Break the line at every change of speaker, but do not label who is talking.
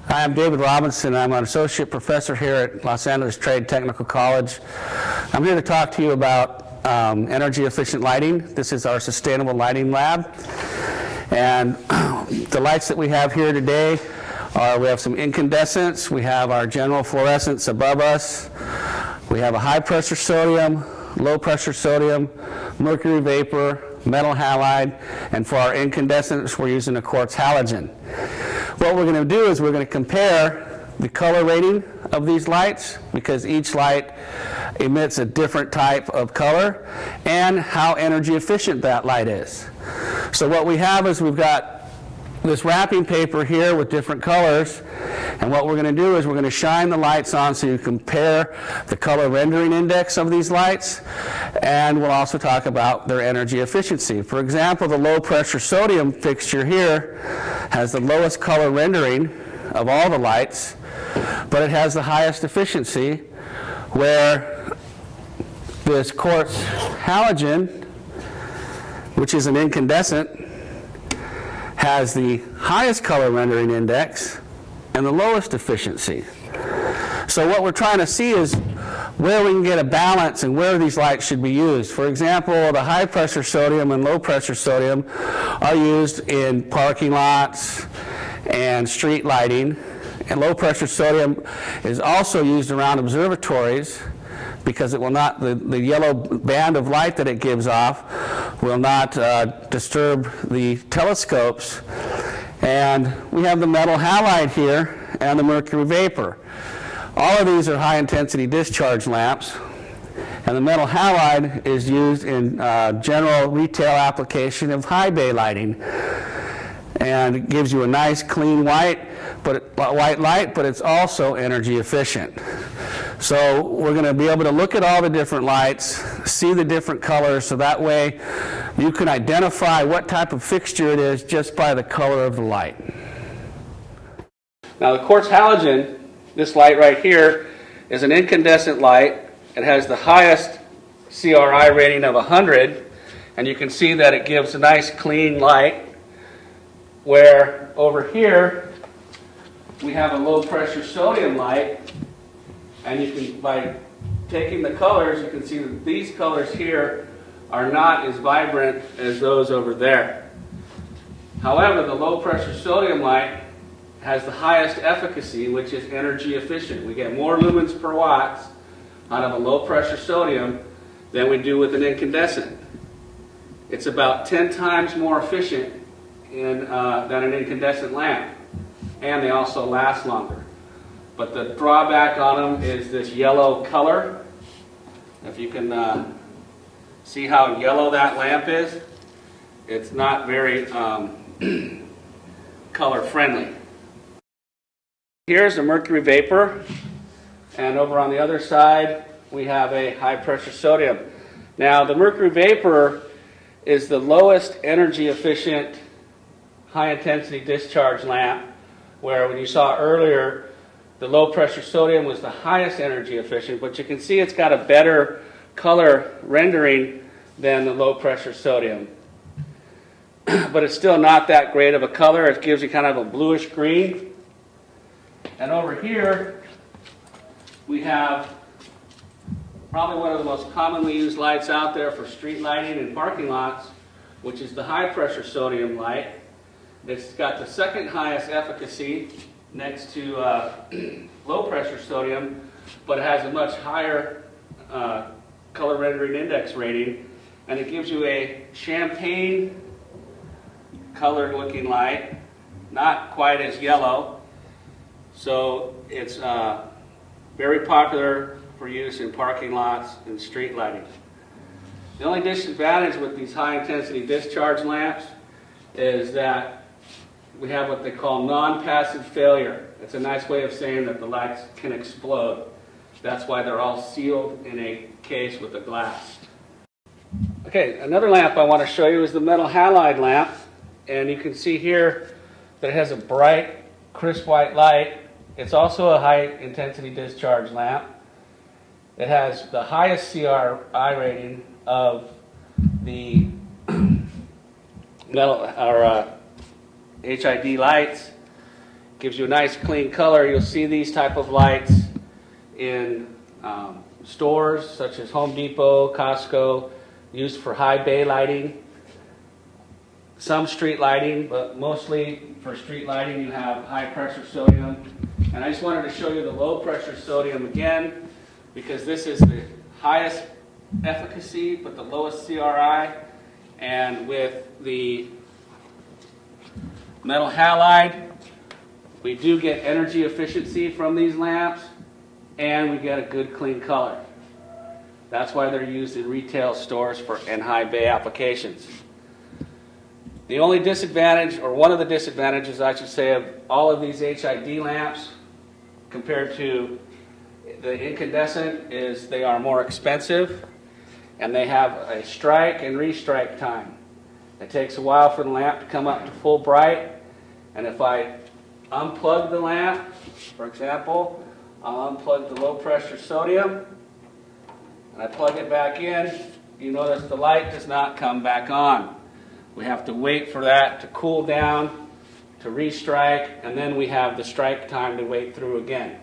Hi, I'm David Robinson. I'm an associate professor here at Los Angeles Trade Technical College. I'm here to talk to you about energy efficient lighting. This is our sustainable lighting lab. And the lights that we have here today are, we have some incandescents, we have our general fluorescents above us, we have a high pressure sodium, low pressure sodium, mercury vapor, metal halide, and for our incandescents we're using a quartz halogen. What we're going to do is we're going to compare the color rating of these lights, because each light emits a different type of color, and how energy efficient that light is. So what we have is we've got this wrapping paper here with different colors, and what we're going to do is we're going to shine the lights on so you compare the color rendering index of these lights, and we'll also talk about their energy efficiency. For example, the low pressure sodium fixture here has the lowest color rendering of all the lights, but it has the highest efficiency, where this quartz halogen, which is an incandescent, has the highest color rendering index and the lowest efficiency. So what we're trying to see is where we can get a balance and where these lights should be used. For example, the high pressure sodium and low pressure sodium are used in parking lots and street lighting, and low pressure sodium is also used around observatories, because it will not, the yellow band of light that it gives off will not disturb the telescopes. And we have the metal halide here and the mercury vapor. All of these are high intensity discharge lamps, and the metal halide is used in general retail application of high bay lighting, and it gives you a nice clean white light, but it's also energy efficient. So we're going to be able to look at all the different lights, see the different colors, so that way you can identify what type of fixture it is just by the color of the light. Now the quartz halogen, this light right here, is an incandescent light. It has the highest CRI rating of 100, and you can see that it gives a nice clean light, where over here we have a low pressure sodium light. And you can, by taking the colors, you can see that these colors here are not as vibrant as those over there. However, the low pressure sodium light has the highest efficacy, which is energy efficient. We get more lumens per watts out of a low pressure sodium than we do with an incandescent. It's about 10 times more efficient than an incandescent lamp, and they also last longer. But the drawback on them is this yellow color. If you can see how yellow that lamp is, it's not very color friendly. Here's the mercury vapor, and over on the other side we have a high pressure sodium. Now the mercury vapor is the lowest energy efficient high intensity discharge lamp, where when you saw earlier the low pressure sodium was the highest energy efficient, but you can see it's got a better color rendering than the low pressure sodium. But it's still not that great of a color. It gives you kind of a bluish green. And over here we have probably one of the most commonly used lights out there for street lighting and parking lots, which is the high pressure sodium light. It's got the second highest efficacy next to low pressure sodium, but it has a much higher color rendering index rating, and it gives you a champagne colored looking light, not quite as yellow. So it's very popular for use in parking lots and street lighting. The only disadvantage with these high intensity discharge lamps is that we have what they call non-passive failure. It's a nice way of saying that the lights can explode. That's why they're all sealed in a case with a glass. Okay, another lamp I want to show you is the metal halide lamp. And you can see here that it has a bright, crisp white light. It's also a high intensity discharge lamp. It has the highest CRI rating of the metal or HID lights. gives you a nice clean color. You'll see these type of lights in stores such as Home Depot, Costco, used for high bay lighting. Some street lighting, but mostly for street lighting you have high pressure sodium. And I just wanted to show you the low pressure sodium again, because this is the highest efficacy but the lowest CRI. And with the metal halide, we do get energy efficiency from these lamps, and we get a good clean color. That's why they're used in retail stores and high bay applications. The only disadvantage, or one of the disadvantages I should say, of all of these HID lamps compared to the incandescent is they are more expensive, and they have a strike and restrike time. It takes a while for the lamp to come up to full bright, and if I unplug the lamp, for example, I'll unplug the low pressure sodium and I plug it back in, you notice the light does not come back on. We have to wait for that to cool down, to restrike, and then we have the strike time to wait through again.